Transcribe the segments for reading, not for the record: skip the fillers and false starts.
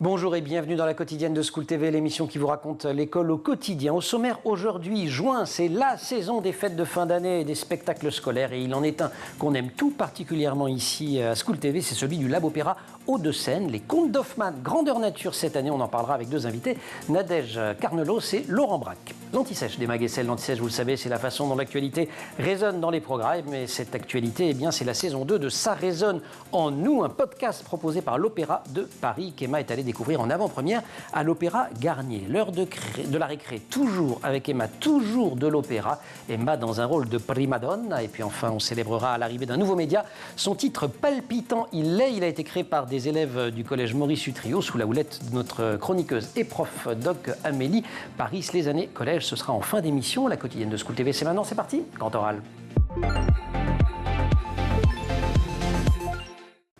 Bonjour et bienvenue dans la quotidienne de School TV, l'émission qui vous raconte l'école au quotidien. Au sommaire aujourd'hui, juin, c'est la saison des fêtes de fin d'année et des spectacles scolaires. Et il en est un qu'on aime tout particulièrement ici à School TV, c'est celui du Lab Opéra Hauts-de-Seine. Les Contes d'Hoffmann, grandeur nature cette année, on en parlera avec deux invités, Nadège Carnelot et Laurent Braque. L'Anti-Sèche des Mag-Essel, l'Anti-Sèche, vous le savez, c'est la façon dont l'actualité résonne dans les programmes. Et cette actualité, eh bien, c'est la saison 2 de Ça résonne en nous, un podcast proposé par l'Opéra de Paris qu'Emma est allée découvrir en avant-première à l'Opéra Garnier. L'heure de la récré, toujours avec Emma, toujours de l'opéra. Emma dans un rôle de prima donna. Et puis enfin, on célébrera à l'arrivée d'un nouveau média son titre palpitant. Il a été créé par des élèves du collège Maurice Utrio sous la houlette de notre chroniqueuse et prof doc Amélie Paris. Les années collège, ce sera en fin d'émission. La quotidienne de School TV, c'est maintenant, c'est parti. Grand oral.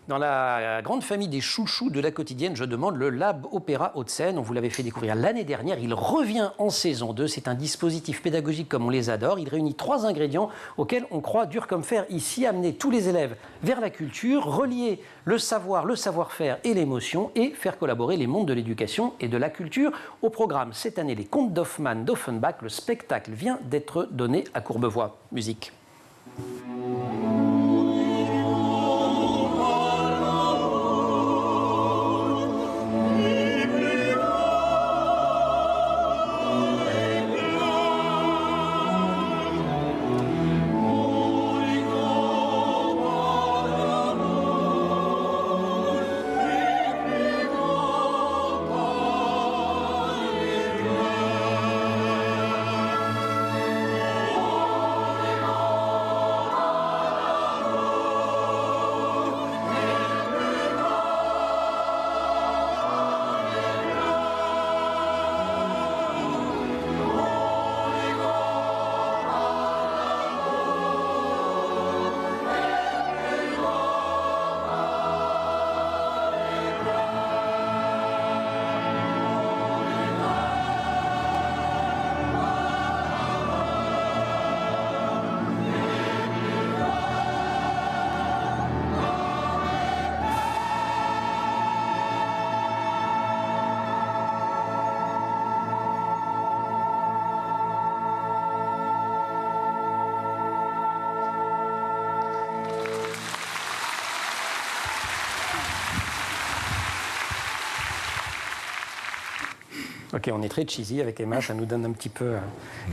Dans la grande famille des chouchous de la quotidienne, je demande le Lab Opéra Hauts-de-Seine. On vous l'avait fait découvrir l'année dernière. Il revient en saison 2. C'est un dispositif pédagogique comme on les adore. Il réunit 3 ingrédients auxquels on croit dur comme fer ici. Amener tous les élèves vers la culture, relier le savoir, le savoir-faire et l'émotion et faire collaborer les mondes de l'éducation et de la culture. Au programme, cette année, les Contes d'Hoffmann d'Offenbach. Le spectacle vient d'être donné à Courbevoie. Musique. Ok, on est très cheesy avec Emma, ça nous donne un petit peu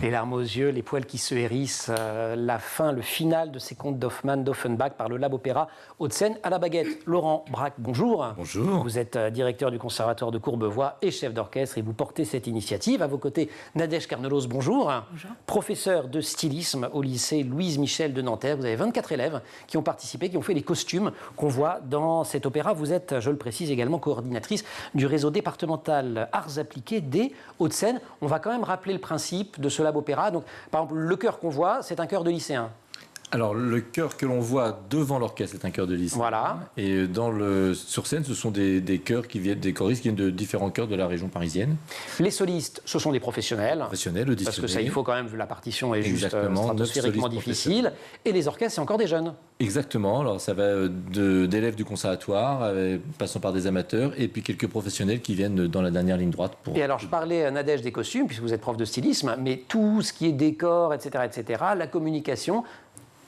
les larmes aux yeux, les poils qui se hérissent, la fin, le final de ces contes d'Hoffmann, d'Offenbach par le Lab Opéra Hauts-de-Seine à la baguette. Laurent Braque, bonjour. Bonjour. Vous êtes directeur du Conservatoire de Courbevoie et chef d'orchestre et vous portez cette initiative. À vos côtés, Nadège Carnelot, bonjour. Bonjour. Professeur de stylisme au lycée Louise Michel de Nanterre. Vous avez 24 élèves qui ont participé, qui ont fait les costumes qu'on voit dans cet opéra. Vous êtes, je le précise également, coordinatrice du réseau départemental Arts Appliqués des Hauts-de-Seine. On va quand même rappeler le principe de ce Lab Opéra. Donc, par exemple, le chœur qu'on voit, c'est un chœur de lycéens. Alors, le chœur que l'on voit devant l'orchestre est un chœur de lycée. Voilà. Et sur scène, ce sont des chœurs des choristes qui viennent de différents chœurs de la région parisienne. Les solistes, ce sont des professionnels. Professionnels, auditionnés. Parce que ça, il faut quand même, vu la partition est juste Exactement, stratosphériquement difficile. Et les orchestres, c'est encore des jeunes. Exactement. Alors, ça va d'élèves du conservatoire, passant par des amateurs, et puis quelques professionnels qui viennent dans la dernière ligne droite. Et alors, je parlais à Nadège des costumes, puisque vous êtes prof de stylisme, mais tout ce qui est décor, etc., la communication...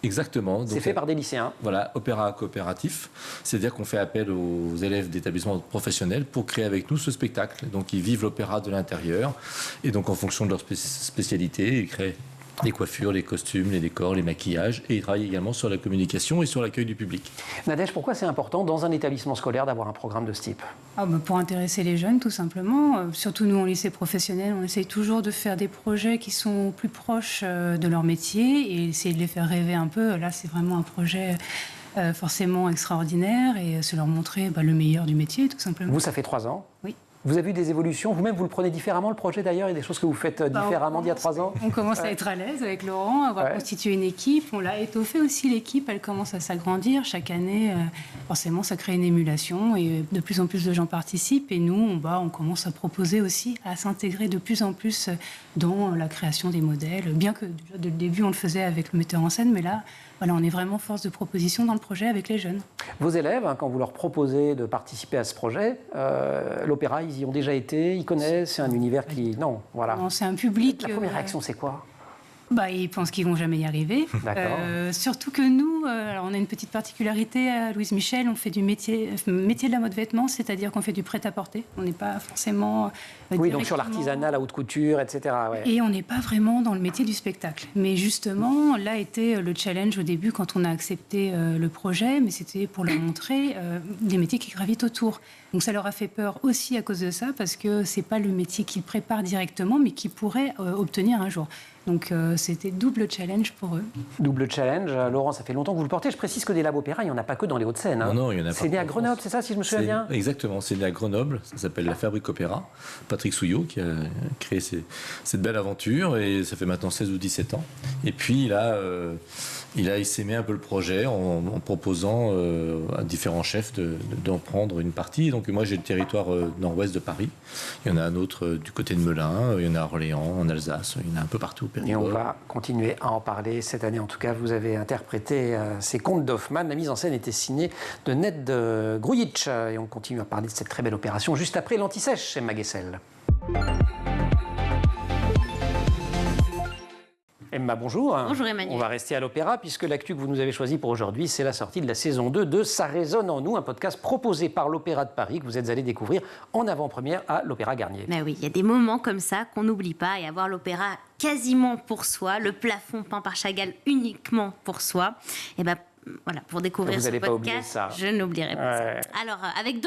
Exactement. C'est fait par des lycéens. Voilà, opéra coopératif. C'est-à-dire qu'on fait appel aux élèves d'établissements professionnels pour créer avec nous ce spectacle. Donc, ils vivent l'opéra de l'intérieur. Et donc, en fonction de leur spécialité, ils créent les coiffures, les costumes, les décors, les maquillages. Et ils travaillent également sur la communication et sur l'accueil du public. Nadège, pourquoi c'est important dans un établissement scolaire d'avoir un programme de ce type ? Pour intéresser les jeunes, tout simplement. Surtout nous, en lycée professionnel, on essaye toujours de faire des projets qui sont plus proches de leur métier et essayer de les faire rêver un peu. Là, c'est vraiment un projet forcément extraordinaire et se leur montrer le meilleur du métier, tout simplement. Vous, ça fait 3 ans ? Oui. Vous avez eu des évolutions, vous-même vous le prenez différemment le projet d'ailleurs, il y a des choses que vous faites différemment d'il y a 3 ans. On commence à être à l'aise avec Laurent, à avoir constitué une équipe, on l'a étoffé aussi l'équipe, elle commence à s'agrandir chaque année, forcément ça crée une émulation et de plus en plus de gens participent et nous on commence à proposer aussi, à s'intégrer de plus en plus dans la création des modèles, bien que déjà dès le début on le faisait avec le metteur en scène, mais là voilà, on est vraiment force de proposition dans le projet avec les jeunes. Vos élèves, quand vous leur proposez de participer à ce projet, l'opéra, ils y ont déjà été, ils connaissent, c'est un univers qui... Non, voilà. Non, c'est un public... La première réaction, c'est quoi ? Ils pensent qu'ils vont jamais y arriver. Surtout que nous, alors on a une petite particularité à Louise Michel, on fait du métier de la mode vêtements, c'est-à-dire qu'on fait du prêt-à-porter. On n'est pas forcément... Oui, donc sur l'artisanat, la haute couture, etc. Ouais. Et on n'est pas vraiment dans le métier du spectacle. Mais justement, là était le challenge au début quand on a accepté le projet, mais c'était pour leur montrer les métiers qui gravitent autour. Donc ça leur a fait peur aussi à cause de ça, parce que c'est pas le métier qu'ils préparent directement, mais qu'ils pourraient obtenir un jour. Donc c'était double challenge pour eux. Double challenge. Laurent, ça fait longtemps que vous le portez. Je précise que des labs opéra, il n'y en a pas que dans les Hauts-de-Seine. Hein. Non, il y en a pas. C'est né à Grenoble, c'est ça, si je me souviens bien ? Exactement, c'est né à Grenoble. Ça s'appelle la Fabrique Opéra. Patrick Souillot qui a créé cette belle aventure, et ça fait maintenant 16 ou 17 ans. Et puis il a essaimé un peu le projet en proposant à différents chefs d'en prendre une partie. Donc moi j'ai le territoire nord-ouest de Paris. Il y en a un autre du côté de Melun, il y en a à Orléans, en Alsace, il y en a un peu partout. Et on va continuer à en parler cette année. En tout cas, vous avez interprété ces contes d'Hoffmann. La mise en scène était signée de Ned Grujic. Et on continue à parler de cette très belle opération juste après l'Anti-Sèche chez Magessel. Emma, bonjour. Bonjour Emmanuel. On va rester à l'opéra puisque l'actu que vous nous avez choisi pour aujourd'hui, c'est la sortie de la saison 2 de Ça résonne en nous, un podcast proposé par l'Opéra de Paris que vous êtes allé découvrir en avant-première à l'Opéra Garnier. Mais oui, il y a des moments comme ça qu'on n'oublie pas, et avoir l'opéra quasiment pour soi, le plafond peint par Chagall uniquement pour soi, et voilà, pour découvrir ce podcast, je n'oublierai pas ça. Alors, avec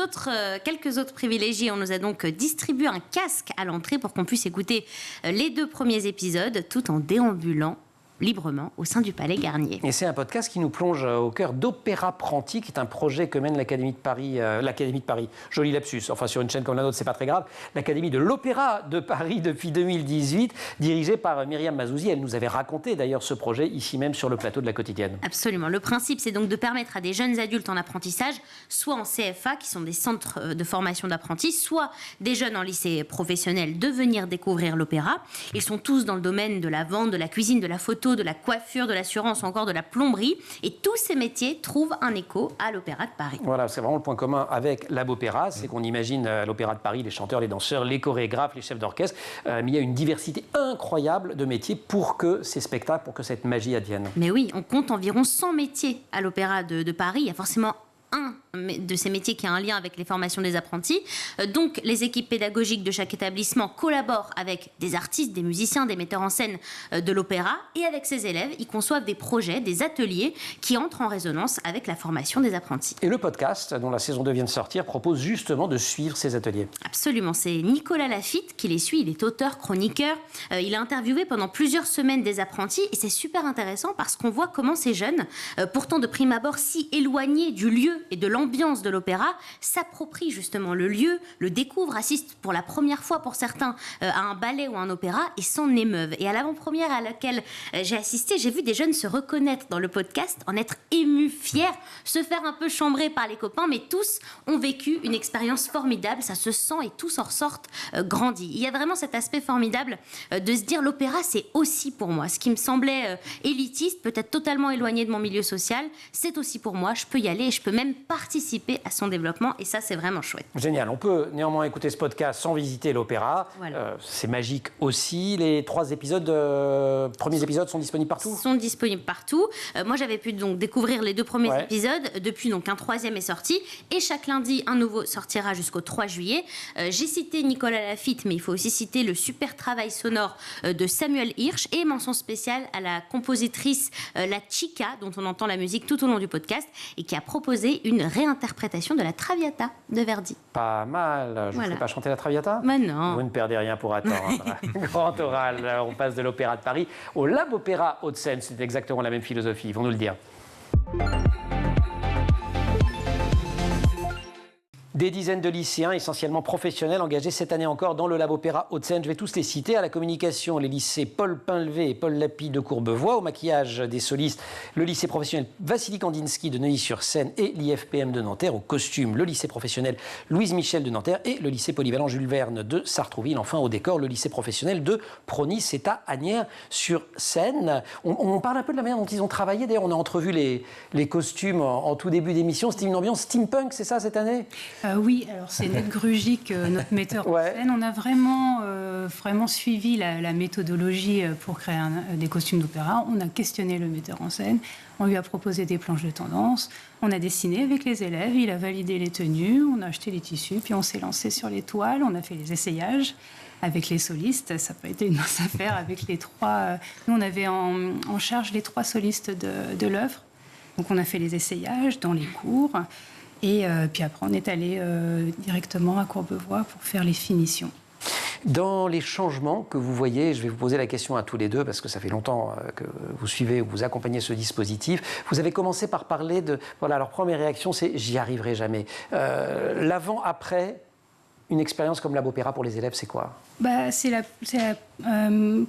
quelques autres privilégiés, on nous a donc distribué un casque à l'entrée pour qu'on puisse écouter les 2 premiers épisodes tout en déambulant librement au sein du Palais Garnier. Et c'est un podcast qui nous plonge au cœur d'Opéraprentis, qui est un projet que mène l'Académie de Paris, joli lapsus, enfin sur une chaîne comme la nôtre, c'est pas très grave, l'Académie de l'Opéra de Paris depuis 2018, dirigée par Myriam Mazouzi. Elle nous avait raconté d'ailleurs ce projet ici même sur le plateau de La Quotidienne. Absolument. Le principe, c'est donc de permettre à des jeunes adultes en apprentissage, soit en CFA, qui sont des centres de formation d'apprentis, soit des jeunes en lycée professionnel, de venir découvrir l'opéra. Ils sont tous dans le domaine de la vente, de la cuisine, de la photo, de la coiffure, de l'assurance ou encore de la plomberie. Et tous ces métiers trouvent un écho à l'Opéra de Paris. Voilà, c'est vraiment le point commun avec Lab Opéra, c'est qu'on imagine à l'Opéra de Paris les chanteurs, les danseurs, les chorégraphes, les chefs d'orchestre, mais il y a une diversité incroyable de métiers pour que ces spectacles, pour que cette magie advienne. Mais oui, on compte environ 100 métiers à l'Opéra de Paris. Il y a forcément un de ces métiers qui a un lien avec les formations des apprentis. Donc, les équipes pédagogiques de chaque établissement collaborent avec des artistes, des musiciens, des metteurs en scène de l'opéra, et avec ces élèves, ils conçoivent des projets, des ateliers qui entrent en résonance avec la formation des apprentis. Et le podcast, dont la saison 2 vient de sortir, propose justement de suivre ces ateliers. Absolument, c'est Nicolas Lafitte qui les suit, il est auteur, chroniqueur, il a interviewé pendant plusieurs semaines des apprentis, et c'est super intéressant parce qu'on voit comment ces jeunes, pourtant de prime abord si éloignés du lieu et de l'ambiance de l'opéra, s'approprient justement le lieu, le découvrent, assistent pour la première fois pour certains à un ballet ou un opéra et s'en émeuvent. Et à l'avant-première à laquelle j'ai assisté, j'ai vu des jeunes se reconnaître dans le podcast, en être émus, fiers, se faire un peu chambrer par les copains, mais tous ont vécu une expérience formidable, ça se sent, et tous en ressortent grandis. Il y a vraiment cet aspect formidable de se dire l'opéra c'est aussi pour moi. Ce qui me semblait élitiste, peut-être totalement éloigné de mon milieu social, c'est aussi pour moi, je peux y aller et je peux même participer à son développement, et ça c'est vraiment chouette. Génial, on peut néanmoins écouter ce podcast sans visiter l'opéra, voilà. C'est magique aussi. Les 3 épisodes, premiers épisodes sont disponibles partout ? Sont disponibles partout. Moi j'avais pu donc découvrir les 2 premiers épisodes, depuis donc un 3e est sorti, et chaque lundi un nouveau sortira jusqu'au 3 juillet. J'ai cité Nicolas Lafitte, mais il faut aussi citer le super travail sonore de Samuel Hirsch, et mention spéciale à la compositrice La Chica, dont on entend la musique tout au long du podcast, et qui a proposé une réinterprétation de la Traviata de Verdi. Pas mal. Je ne fais pas chanter la Traviata ? Mais non. Vous ne perdez rien pour attendre. Grand oral. On passe de l'Opéra de Paris au Lab Opéra Hauts-de-Seine. C'est exactement la même philosophie. Ils vont nous le dire. Des dizaines de lycéens, essentiellement professionnels, engagés cette année encore dans le Lab Opéra Hauts-de-Seine. Je vais tous les citer. À la communication, les lycées Paul Pinlevé et Paul Lapie de Courbevoie. Au maquillage des solistes, le lycée professionnel Vassili Kandinsky de Neuilly-sur-Seine et l'IFPM de Nanterre. Au costume, le lycée professionnel Louise Michel de Nanterre et le lycée polyvalent Jules Verne de Sartrouville. Enfin, au décor, le lycée professionnel de Prony, c'est à Asnières-sur-Seine. On parle un peu de la manière dont ils ont travaillé. D'ailleurs, on a entrevu les costumes en tout début d'émission. C'était une ambiance steampunk, c'est ça, cette année? Oui, alors c'est Ned Grugic, notre metteur en scène. On a vraiment suivi la méthodologie pour créer des costumes d'opéra. On a questionné le metteur en scène. On lui a proposé des planches de tendance. On a dessiné avec les élèves. Il a validé les tenues. On a acheté les tissus. Puis on s'est lancé sur les toiles. On a fait les essayages avec les solistes. Ça n'a pas été une mince affaire avec les trois. Nous, on avait en charge les 3 solistes de l'œuvre. Donc on a fait les essayages dans les cours. Et puis après, on est allé directement à Courbevoie pour faire les finitions. Dans les changements que vous voyez, je vais vous poser la question à tous les deux, parce que ça fait longtemps que vous suivez ou vous accompagnez ce dispositif. Vous avez commencé par parler de... Voilà, leur première réaction, c'est « j'y arriverai jamais ». L'avant-après, une expérience comme Lab Opéra pour les élèves, c'est quoi ? C'est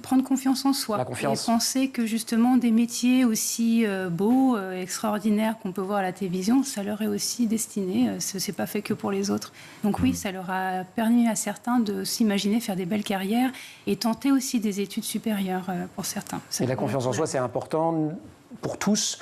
prendre confiance en soi. La confiance. Et penser que justement des métiers aussi beaux, extraordinaires qu'on peut voir à la télévision, ça leur est aussi destiné. Ce n'est pas fait que pour les autres. Donc oui, ça leur a permis à certains de s'imaginer faire des belles carrières et tenter aussi des études supérieures pour certains. Et la confiance en soi, c'est important pour tous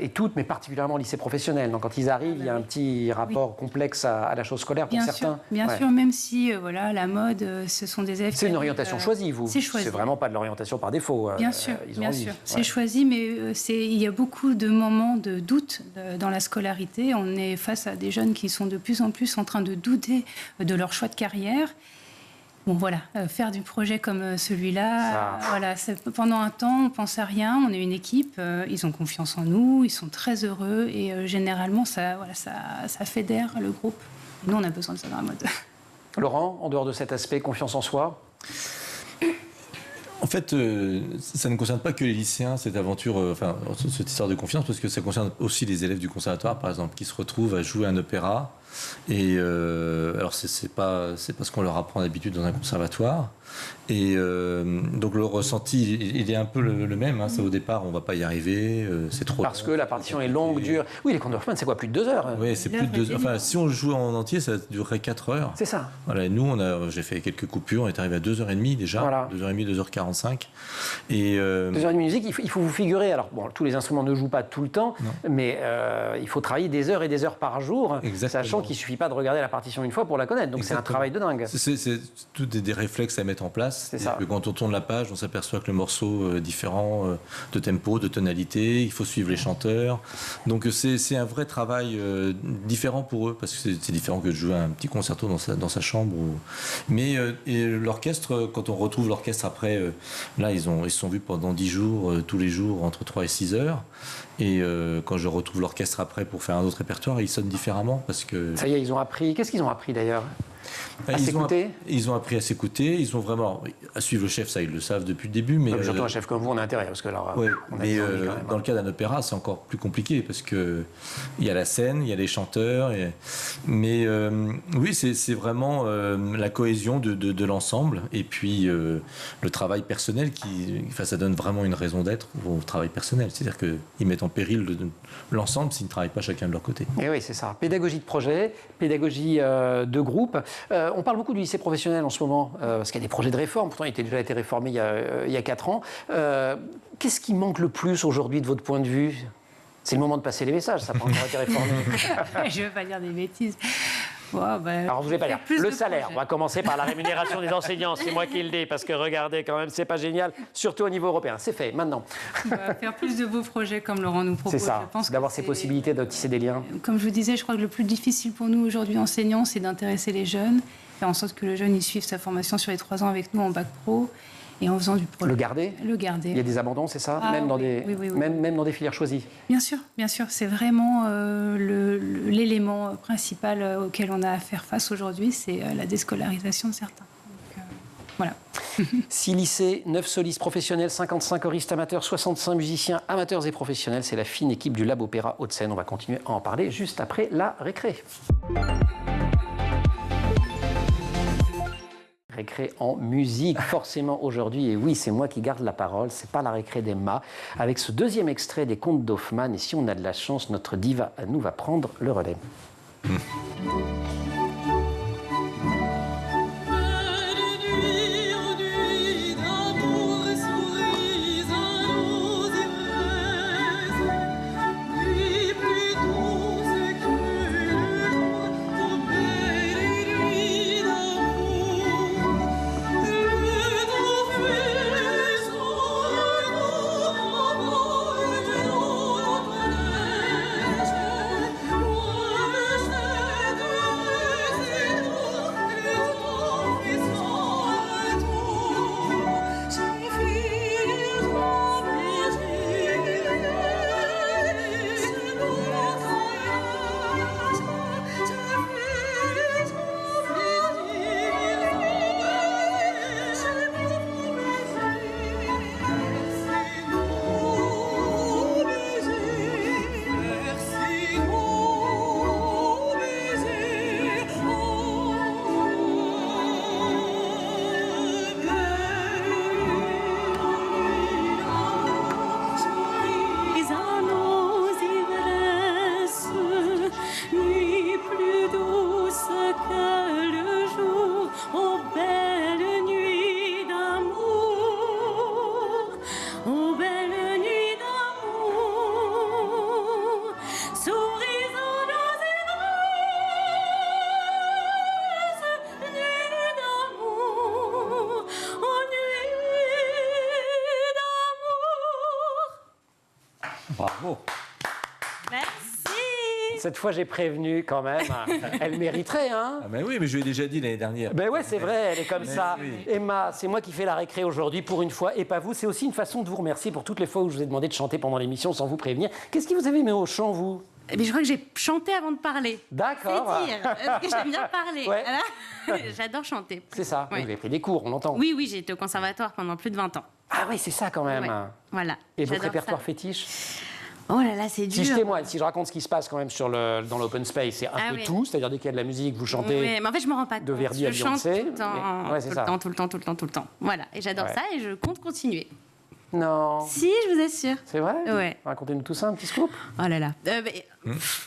et toutes, mais particulièrement au lycée professionnel. Donc quand ils arrivent, il y a un petit rapport complexe à la chose scolaire pour certains. Bien sûr, même si la mode, ce sont des élèves... C'est une orientation choisie, vous. C'est choisi. C'est vraiment pas de l'orientation par défaut. Bien sûr, bien sûr. C'est choisi, mais il y a beaucoup de moments de doute dans la scolarité. On est face à des jeunes qui sont de plus en plus en train de douter de leur choix de carrière. Bon, voilà, faire du projet comme celui-là, pendant un temps, on pense à rien, on est une équipe, ils ont confiance en nous, ils sont très heureux et généralement, ça fédère le groupe. Nous, on a besoin de ça dans la mode. Laurent, en dehors de cet aspect confiance en soi ? En fait, ça ne concerne pas que les lycéens, cette aventure, cette histoire de confiance, parce que ça concerne aussi les élèves du conservatoire, par exemple, qui se retrouvent à jouer un opéra. Et alors, c'est pas ce qu'on leur apprend d'habitude dans un conservatoire. Et donc, le ressenti, il est un peu le même. Hein. C'est au départ, on ne va pas y arriver, c'est trop Parce que la partition est longue, dure. Oui, les contes d'Hoffmann, c'est quoi, plus de 2 heures ? Oui, c'est plus de 2 heures. Enfin, si on le joue en entier, ça durerait 4 heures. C'est ça. Voilà, et nous, j'ai fait quelques coupures, on est arrivé à 2h30 déjà, voilà. 2h30, 2h45. Et 2h30 de musique, il faut vous figurer. Alors, bon, tous les instruments ne jouent pas tout le temps, mais il faut travailler des heures et des heures par jour, sachant qu'il ne suffit pas de regarder la partition une fois pour la connaître. Donc, c'est un travail de dingue. C'est tout des réflexes à mettre en place. C'est ça. Quand on tourne la page, on s'aperçoit que le morceau est différent de tempo, de tonalité, il faut suivre les chanteurs. Donc, c'est un vrai travail différent pour eux, parce que c'est différent que de jouer un petit concerto dans sa chambre. Mais et l'orchestre, quand on retrouve l'orchestre après, là, ils se sont vus pendant 10 jours, tous les jours, entre 3 et 6 heures. Et quand je retrouve l'orchestre après pour faire un autre répertoire, ils sonnent différemment parce que... Ça y est, ils ont appris... Qu'est-ce qu'ils ont appris d'ailleurs ? Ils ont appris à s'écouter, ils ont vraiment à suivre le chef, ça ils le savent depuis le début. Mais surtout un chef comme vous, on a intérêt, parce que alors, dans le cas d'un opéra, c'est encore plus compliqué parce que il y a la scène, il y a les chanteurs, mais oui, c'est vraiment la cohésion de l'ensemble et puis le travail personnel ça donne vraiment une raison d'être au travail personnel, c'est-à-dire qu'ils mettent en péril l'ensemble s'ils ne travaillent pas chacun de leur côté. Et oui, c'est ça. Pédagogie de projet, pédagogie de groupe. On parle beaucoup du lycée professionnel en ce moment, parce qu'il y a des projets de réforme. Pourtant, il a déjà été réformé il y a 4 ans. Qu'est-ce qui manque le plus aujourd'hui de votre point de vue ? C'est le moment de passer les messages, ça n'a pas encore été réformé. Je ne veux pas dire des bêtises. Alors, vous ne voulez pas dire le salaire. Projets. On va commencer par la rémunération des enseignants. C'est moi qui le dis, parce que regardez, quand même, c'est pas génial, surtout au niveau européen. C'est fait, maintenant. On va faire plus de beaux projets comme Laurent nous propose. C'est ça, d'avoir ces possibilités de tisser des liens. Comme je vous disais, je crois que le plus difficile pour nous aujourd'hui, enseignants, c'est d'intéresser les jeunes, faire en sorte que le jeune il suive sa formation sur les 3 ans avec nous en bac pro. Et en faisant du projet. Le garder ? Le garder. Il y a des abandons, c'est ça ? Même dans des filières choisies ? Bien sûr. C'est vraiment l'élément principal auquel on a à faire face aujourd'hui, c'est la déscolarisation de certains. Donc, Voilà. 6 lycées, 9 solistes professionnels, 55 choristes amateurs, 65 musiciens amateurs et professionnels. C'est la fine équipe du Lab Opéra Hauts-de-Seine. On va continuer à en parler juste après la récré. Récré en musique, forcément aujourd'hui. Et oui, c'est moi qui garde la parole, c'est pas la récré d'Emma. Avec ce deuxième extrait des contes d'Hoffmann. Et si on a de la chance, notre diva à nous va prendre le relais. Bravo. Cette fois, j'ai prévenu quand même. Elle mériterait, hein? Ah ben oui, mais je lui ai déjà dit l'année dernière. Ben ouais, c'est vrai, elle est comme ça. Oui. Emma, c'est moi qui fais la récré aujourd'hui pour une fois et pas vous. C'est aussi une façon de vous remercier pour toutes les fois où je vous ai demandé de chanter pendant l'émission sans vous prévenir. Qu'est-ce qui vous avez mis au chant, vous? Mais je crois que j'ai chanté avant de parler. D'accord. C'est dire, parce que j'aime bien parler. Ouais. Voilà. J'adore chanter. C'est ça. Ouais. Vous avez pris des cours, on l'entend. Oui, oui, j'ai été au conservatoire pendant plus de 20 ans. Ah oui, c'est ça quand même. Ouais. Voilà. Et votre J'adore répertoire ça. fétiche? Oh là là, c'est dur. Si je témoigne, si je raconte ce qui se passe quand même dans l'open space, c'est un peu oui. tout, c'est-à-dire dès qu'il y a de la musique, vous chantez. Oui, mais en fait, je me rends pas de compte. Verdi à je chante Beyoncé, tout le temps, mais- ouais, c'est ça. tout le temps. Voilà, et j'adore Ouais. ça et je compte continuer. Non. Si, je vous assure. C'est vrai? Ouais. Racontez-nous tout ça, un petit scoop. Oh là là.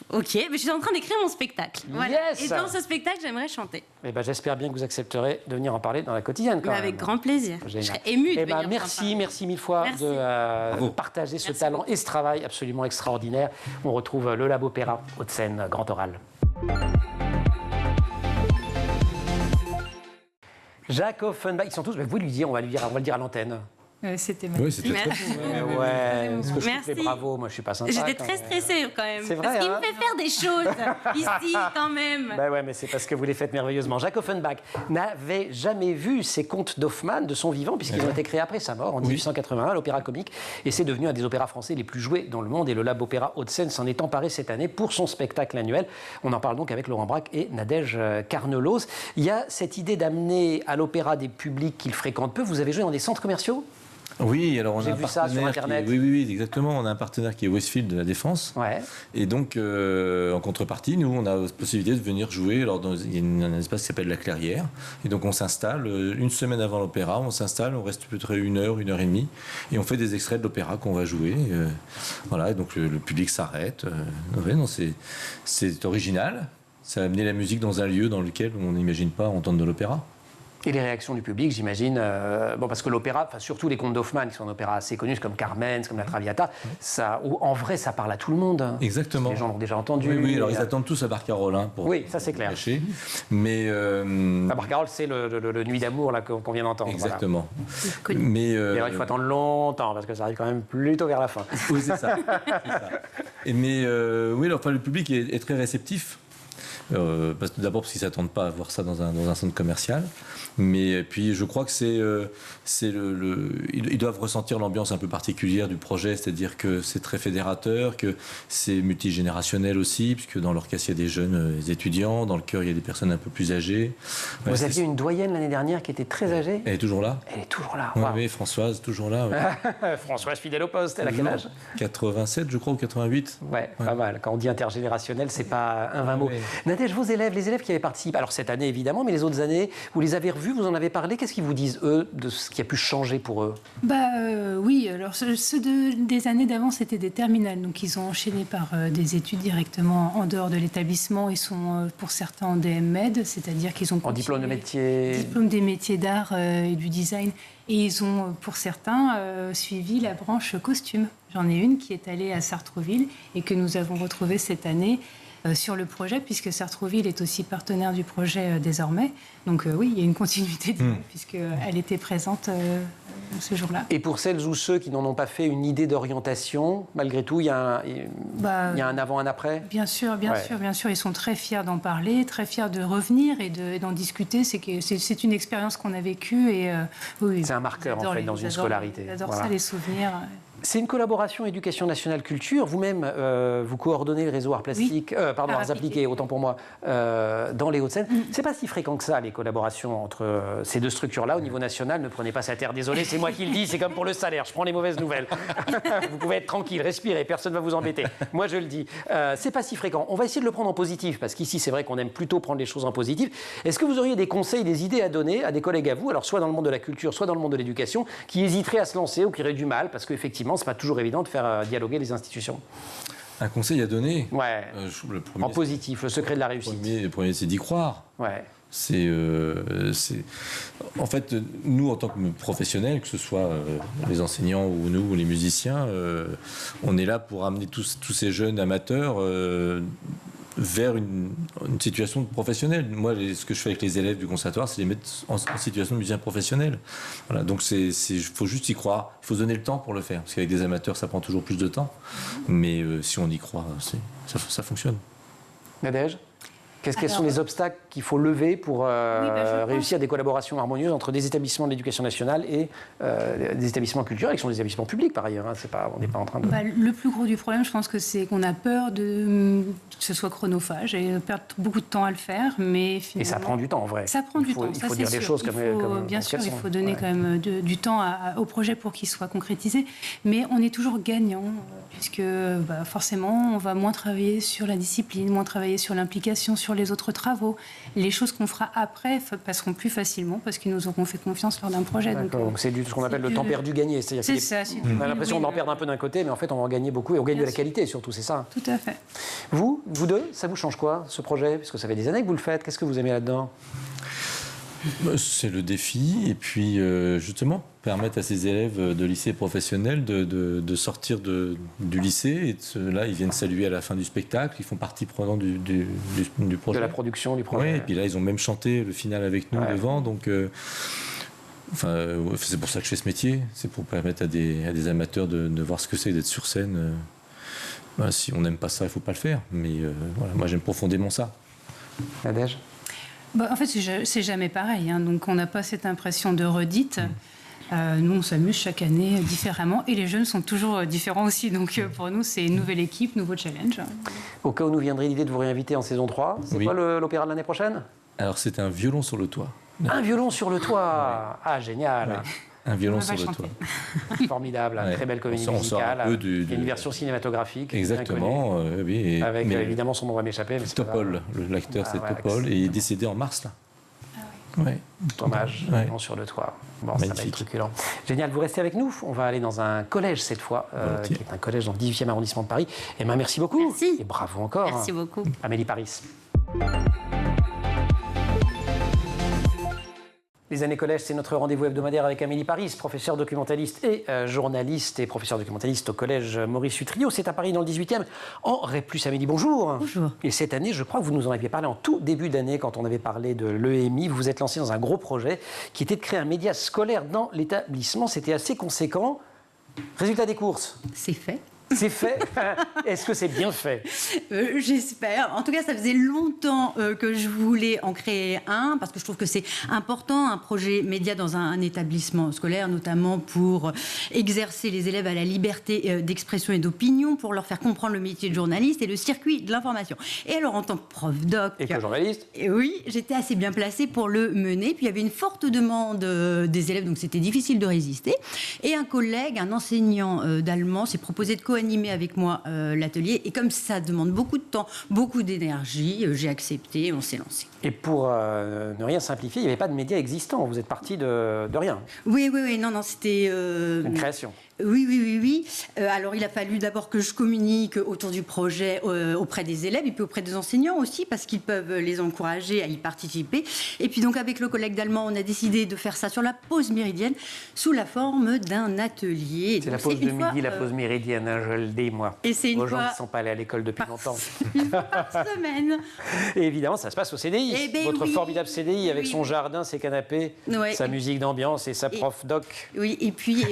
Ok, mais je suis en train d'écrire mon spectacle. Voilà. Yes. Et dans ce spectacle, j'aimerais chanter. Eh ben, j'espère bien que vous accepterez de venir en parler dans la quotidienne quand Mais même. avec grand plaisir. Génial. Je serais émue de Eh ben, venir merci mille fois Merci. de partager ce Merci talent beaucoup. et ce travail absolument extraordinaire. On retrouve le Lab Opéra Hauts-de-Seine, Grand Oral. Jacques Offenbach, ils sont tous. Mais vous lui dire, on va le dire à l'antenne. C'était Oui, magnifique. c'était trop Merci. cool. Ouais, est-ce que je Merci. trouve les bravos, moi je suis pas sympa. J'étais quand très même. stressée quand même. C'est vrai, parce qu'il hein me fait faire des choses ici quand même. Ben ouais, mais c'est parce que vous les faites merveilleusement. Jacques Offenbach n'avait jamais vu ces contes d'Hoffmann de son vivant, puisqu'ils ont été créés après sa mort, en 1881, à l'Opéra Comique. Et c'est devenu un des opéras français les plus joués dans le monde. Et le Lab Opéra Hauts-de-Seine s'en est emparé cette année pour son spectacle annuel. On en parle donc avec Laurent Braque et Nadège Carnelos. Il y a cette idée d'amener à l'opéra des publics qu'il fréquente peu. Vous avez joué dans des centres commerciaux? Oui, alors on J'ai a un vu ça sur partenaire Internet. Oui, exactement. On a un partenaire qui est Westfield de la Défense. Ouais. Et donc, en contrepartie, nous, on a la possibilité de venir jouer. Alors, il y a un espace qui s'appelle la Clairière. Et donc, on s'installe une semaine avant l'opéra. On s'installe, on reste peut-être 1 heure, 1 heure et demie. Et on fait des extraits de l'opéra qu'on va jouer. Voilà, et donc le public s'arrête. Ouais, non, c'est original. Ça a amené la musique dans un lieu dans lequel on n'imagine pas entendre de l'opéra. Et les réactions du public, j'imagine, bon, parce que l'opéra, enfin, surtout les contes d'Hoffmann, qui sont un opéra assez connu, comme Carmen, comme la Traviata, ça, en vrai, ça parle à tout le monde. Exactement. Les gens l'ont déjà entendu. Oui, alors ils a- attendent tous à Barcarolle pour Oui, ça c'est clair. cacher. Mais La Barcarolle, c'est le Nuit d'amour là, qu'on vient d'entendre. exactement. Connu. Mais Voilà. Et alors, il faut attendre longtemps, parce que ça arrive quand même plutôt vers la fin. oui, c'est ça. C'est ça. Mais oui, alors, enfin, le public est très réceptif. D'abord parce qu'ils ne s'attendent pas à voir ça dans un centre commercial. Mais puis je crois que ils doivent ressentir l'ambiance un peu particulière du projet, c'est-à-dire que c'est très fédérateur, que c'est multigénérationnel aussi, puisque dans l'orchestre il y a des jeunes étudiants, dans le chœur il y a des personnes un peu plus âgées. Vous aviez une doyenne l'année dernière qui était très âgée. Elle est toujours là. Elle est toujours là. Oui, Wow. oui, Françoise, toujours là. Ouais. Françoise fidèle au poste, elle a quel âge? 87, je crois, ou 88. Ouais, pas mal. Quand on dit intergénérationnel, c'est pas un vain mot. Ouais. Nadège, vos élèves, les élèves qui avaient participé, alors cette année évidemment, mais les autres années, vous les avez revus, vous en avez parlé, qu'est-ce qu'ils vous disent, eux, de ce qui a pu changer pour eux? Oui, alors ceux des années d'avant, c'était des terminales. Donc ils ont enchaîné par des études directement en dehors de l'établissement. Ils sont pour certains en DM-Med, c'est-à-dire qu'ils ont En diplôme de métier. diplôme des métiers d'art et du design. Et ils ont, pour certains, suivi la branche costume. J'en ai une qui est allée à Sartrouville et que nous avons retrouvée cette année sur le projet, puisque Sartrouville est aussi partenaire du projet désormais. Donc oui, il y a une continuité, puisqu'elle était présente ce jour-là. Et pour celles ou ceux qui n'en ont pas fait une idée d'orientation, malgré tout, il y a un avant, un après? Bien sûr, bien sûr. Ils sont très fiers d'en parler, très fiers de revenir et d'en discuter. C'est une expérience qu'on a vécue. Et, oui, c'est un marqueur, en fait, dans une scolarité. J'adore ça, les souvenirs. C'est une collaboration Éducation nationale culture. Vous-même, vous coordonnez le réseau arts plastiques, arts appliqués, autant pour moi, dans les Hauts-de-Seine. C'est pas si fréquent que ça, les collaborations entre ces deux structures-là au niveau national. Ne prenez pas cette terre. Désolé, c'est moi qui le dis. C'est comme pour le salaire. Je prends les mauvaises nouvelles. Vous pouvez être tranquille, respirer. Personne ne va vous embêter. Moi, je le dis. C'est pas si fréquent. On va essayer de le prendre en positif parce qu'ici, c'est vrai qu'on aime plutôt prendre les choses en positif. Est-ce que vous auriez des conseils, des idées à donner à des collègues à vous, alors soit dans le monde de la culture, soit dans le monde de l'éducation, qui hésiteraient à se lancer ou qui auraient du mal parce qu'effectivement, c'est pas toujours évident de faire dialoguer les institutions? Un conseil à donner? Ouais. Le premier, en positif, le secret de la réussite. Le premier, c'est d'y croire. Ouais. En fait, nous, en tant que professionnels, que ce soit les enseignants ou nous, ou les musiciens, on est là pour amener tous ces jeunes amateurs vers une situation professionnelle. Moi, ce que je fais avec les élèves du conservatoire, c'est les mettre en situation de musicien professionnel. Voilà, donc il faut juste y croire. Il faut se donner le temps pour le faire. Parce qu'avec des amateurs, ça prend toujours plus de temps. Mais si on y croit, ça fonctionne. Nadège ? Quels sont les obstacles qu'il faut lever pour réussir des collaborations harmonieuses entre des établissements de l'éducation nationale et des établissements culturels, qui sont des établissements publics par ailleurs, hein, on n'est pas en train de... Le plus gros du problème, je pense que c'est qu'on a peur que ce soit chronophage et perdre beaucoup de temps à le faire, mais finalement... Et ça prend du temps en vrai. Ça prend du temps, il faut dire les choses comme bien sûr, il faut sont. donner quand même du temps au projet pour qu'il soit concrétisé, mais on est toujours gagnant, puisque forcément, on va moins travailler sur la discipline, moins travailler sur l'implication, sur les autres travaux. Les choses qu'on fera après passeront plus facilement parce qu'ils nous auront fait confiance lors d'un projet. Donc c'est ce qu'on appelle le temps perdu gagné. C'est-à-dire on a l'impression d'en perdre un peu d'un côté, mais en fait on va en gagner beaucoup et on gagne de la qualité surtout, c'est ça. Tout à fait. Vous deux, ça vous change quoi ce projet? Parce que ça fait des années que vous le faites. Qu'est-ce que vous aimez là-dedans? C'est le défi et puis justement permettre à ces élèves de lycée professionnel de sortir du lycée et là ils viennent saluer à la fin du spectacle, ils font partie prenante du projet. De la production du projet. Oui, et puis là ils ont même chanté le final avec nous devant, donc c'est pour ça que je fais ce métier, c'est pour permettre à des amateurs de voir ce que c'est d'être sur scène. Si on n'aime pas ça, il ne faut pas le faire, mais voilà, moi j'aime profondément ça. Nadège? En fait, c'est jamais pareil. Hein. Donc, on n'a pas cette impression de redite. Nous, on s'amuse chaque année différemment. Et les jeunes sont toujours différents aussi. Donc, pour nous, c'est une nouvelle équipe, nouveau challenge. Au cas où nous viendrait l'idée de vous réinviter en saison 3, c'est quoi l'opéra de l'année prochaine? Alors, c'est un violon sur le toit. Un violon sur le toit. Ah, génial. Ouais. Un violon sur le toit. Formidable, très belle comédie musicale. Il y a une version cinématographique. Exactement. Oui, avec évidemment son nom va m'échapper. Topol, l'acteur c'est Topol, et il est décédé en mars là. Dommage, violon sur le toit. Bon, ça va être truculent. Génial, vous restez avec nous. On va aller dans un collège cette fois, qui est un collège dans le 18e arrondissement de Paris. Emma, merci beaucoup. Merci. Et bravo encore. Merci beaucoup. Amélie Paris. Les années collège, c'est notre rendez-vous hebdomadaire avec Amélie Paris, professeure documentaliste et journaliste et professeure documentaliste au collège Maurice Utrillo. C'est à Paris dans le 18e. En REP+, Amélie, bonjour. Bonjour. Et cette année, je crois que vous nous en aviez parlé en tout début d'année quand on avait parlé de l'EMI. Vous vous êtes lancé dans un gros projet qui était de créer un média scolaire dans l'établissement. C'était assez conséquent. Résultat des courses. C'est fait. C'est fait. Est-ce que c'est bien fait? J'espère. En tout cas, ça faisait longtemps que je voulais en créer un, parce que je trouve que c'est important, un projet média dans un établissement scolaire, notamment pour exercer les élèves à la liberté d'expression et d'opinion, pour leur faire comprendre le métier de journaliste et le circuit de l'information. Et alors, en tant que prof doc... Et que journaliste? Oui, j'étais assez bien placée pour le mener. Puis il y avait une forte demande des élèves, donc c'était difficile de résister. Et un collègue, un enseignant d'allemand, s'est proposé de co-animer avec moi l'atelier. Et comme ça demande beaucoup de temps, beaucoup d'énergie, j'ai accepté, on s'est lancé. Et pour ne rien simplifier, il n'y avait pas de médias existants. Vous êtes parti de rien. Oui, non, c'était... Une création. Oui. Alors, il a fallu d'abord que je communique autour du projet auprès des élèves et puis auprès des enseignants aussi, parce qu'ils peuvent les encourager à y participer. Et puis donc, avec le collègue d'allemand, on a décidé de faire ça sur la pause méridienne sous la forme d'un atelier. C'est la pause de midi, la pause méridienne, hein, je le dis, moi. Et c'est aux gens qui ne sont pas allés à l'école depuis longtemps. Par semaine. Et évidemment, ça se passe au CDI. Eh ben Votre oui, formidable CDI avec son jardin, ses canapés, Ouais. sa musique d'ambiance et sa prof doc. Oui, et puis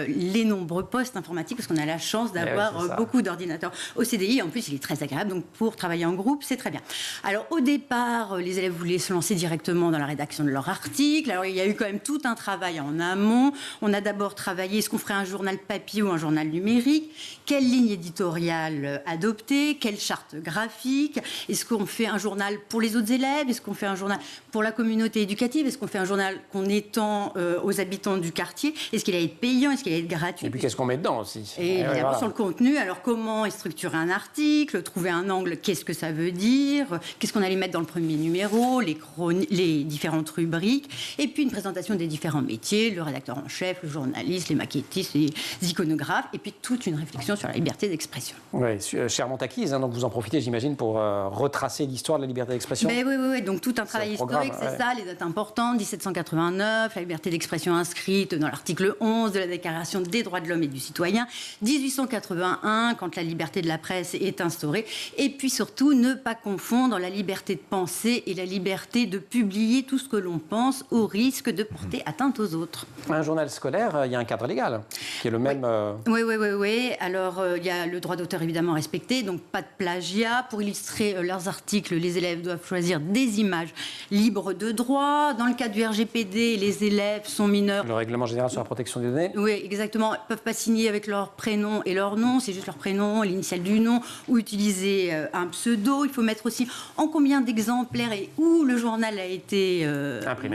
les nombreux postes informatiques, parce qu'on a la chance d'avoir c'est ça. beaucoup d'ordinateurs au CDI. En plus, il est très agréable, donc pour travailler en groupe, c'est très bien. Alors, au départ, les élèves voulaient se lancer directement dans la rédaction de leur article. Alors, il y a eu quand même tout un travail en amont. On a d'abord travaillé, est-ce qu'on ferait un journal papier ou un journal numérique? Quelle ligne éditoriale adopter? Quelle charte graphique? Est-ce qu'on fait un journal pour les autres élèves? Est-ce qu'on fait un journal pour la communauté éducative? Est-ce qu'on fait un journal qu'on étend aux habitants du quartier? Est-ce qu'il va être payant? Est-ce qu'il va être gratuit? Et puis, qu'est-ce qu'on met dedans aussi? Et évidemment, voilà. sur le contenu, alors comment structurer un article, trouver un angle, qu'est-ce que ça veut dire, qu'est-ce qu'on allait mettre dans le premier numéro, les différentes rubriques, et puis une présentation des différents métiers, le rédacteur en chef, le journaliste, les maquettistes, les iconographes, et puis toute une réflexion sur la liberté d'expression. Oui, chèrement acquise, hein, donc vous en profitez, j'imagine, pour retracer l'histoire de la liberté d'expression. Ben oui, donc tout un travail historique, c'est ça, les dates importantes, 1789, la liberté d'expression inscrite dans l'article 11 de la Déclaration des droits de l'homme et du citoyen, 1881, quand la liberté de la presse est instaurée, et puis surtout ne pas confondre la liberté de penser et la liberté de publier tout ce que l'on pense au risque de porter atteinte aux autres. Un journal scolaire, il y a un cadre légal qui est le même. Oui. Alors, il y a le droit d'auteur évidemment respecté, donc pas de plagiat. Pour illustrer leurs articles, les élèves doivent choisir des images libres de droit. Dans le cas du RGPD, les élèves sont mineurs. Le règlement général sur la protection des données. Oui, exactement. Ils ne peuvent pas signer avec leur prénom et leur nom, c'est juste leur prénom, l'initiale du nom, ou utiliser un pseudo. Il faut mettre aussi en combien d'exemplaires et où le journal a été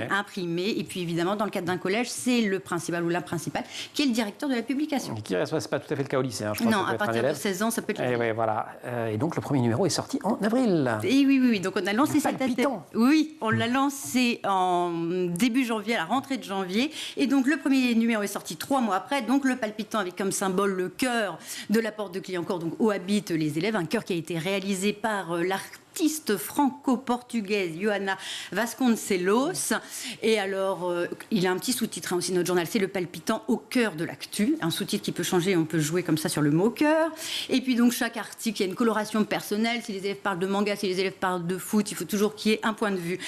imprimé. Et puis évidemment, dans le cadre d'un collège, c'est le principal ou la principale qui est le directeur de la publication. Qui reste, c'est pas tout à fait le cas au lycée. Hein, je crois Non, que ça peut à être partir de 16 ans, ça peut être le oui, voilà. Et donc le premier numéro est sorti en avril. Et oui. Donc on a lancé cette palpitant. Oui, on l'a lancé en début janvier, à la rentrée de janvier. Et donc le premier numéro est sorti 3 mois après. Donc le palpitant avec comme symbole le cœur de la porte de Clignancourt, donc où habitent les élèves. Un cœur qui a été réalisé par l'artiste franco-portugaise Johanna Vasconcelos. Et alors, il a un petit sous-titre aussi, notre journal, c'est le palpitant au cœur de l'actu. Un sous-titre qui peut changer, on peut jouer comme ça sur le mot cœur. Et puis donc, chaque article, il y a une coloration personnelle. Si les élèves parlent de manga, si les élèves parlent de foot, il faut toujours qu'il y ait un point de vue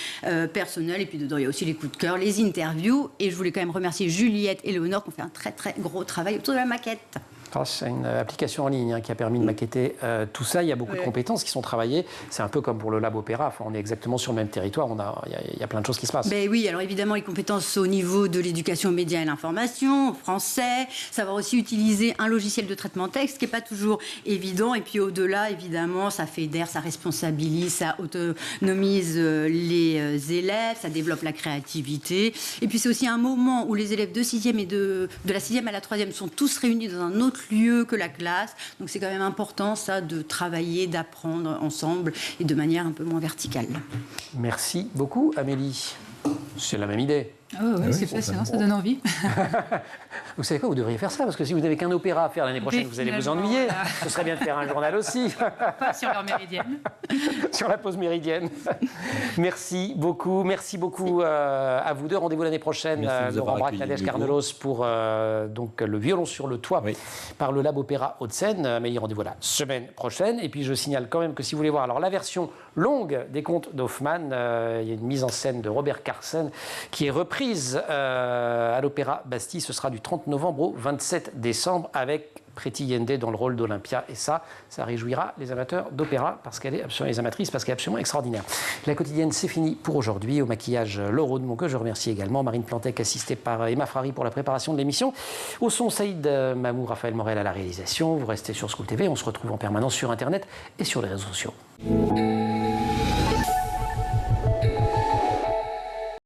personnel. Et puis dedans, il y a aussi les coups de cœur, les interviews. Et je voulais quand même remercier Juliette et Léonore qui ont fait un très très gros travail autour de la maquette. C'est une application en ligne qui a permis de maqueter tout ça. Il y a beaucoup de compétences qui sont travaillées. C'est un peu comme pour le Lab Opéra. Enfin, on est exactement sur le même territoire. Il y a plein de choses qui se passent. Ben oui, alors évidemment, les compétences au niveau de l'éducation aux médias et l'information, français, savoir aussi utiliser un logiciel de traitement texte qui n'est pas toujours évident. Et puis au-delà, évidemment, ça fédère, ça responsabilise, ça autonomise les élèves, ça développe la créativité. Et puis c'est aussi un moment où les élèves de 6e et de la 6e à la 3e sont tous réunis dans un autre lieu que la classe. Donc c'est quand même important, ça, de travailler, d'apprendre ensemble et de manière un peu moins verticale. Merci beaucoup, Amélie. C'est la même idée. Oh, oui, c'est fascinant, ça donne envie. Vous savez quoi, vous devriez faire ça, parce que si vous n'avez qu'un opéra à faire l'année prochaine, vous allez vous ennuyer. Ce serait bien de faire un journal aussi. Sur leur méridienne. Sur la pause méridienne. Merci beaucoup à vous deux. Rendez-vous l'année prochaine, Laurent Braque, Nadège Carnelos, pour donc, le violon sur le toit par le Lab Opéra Hauts-de-Seine. Amélie, rendez-vous la semaine prochaine. Et puis je signale quand même que si vous voulez voir alors, la version longue des contes d'Hoffmann, il y a une mise en scène de Robert Carsen qui est reprise à l'Opéra Bastille. Ce sera du 30 novembre au 27 décembre avec Pretty Yende dans le rôle d'Olympia. Et ça réjouira les amateurs d'opéra, les amatrices, parce qu'elle est absolument extraordinaire. La quotidienne, c'est fini pour aujourd'hui. Au maquillage, Laure Audemont, que je remercie également. Marine Plantec, assistée par Emma Frari pour la préparation de l'émission. Au son, Saïd Mamou, Raphaël Morel à la réalisation. Vous restez sur School TV. On se retrouve en permanence sur Internet et sur les réseaux sociaux.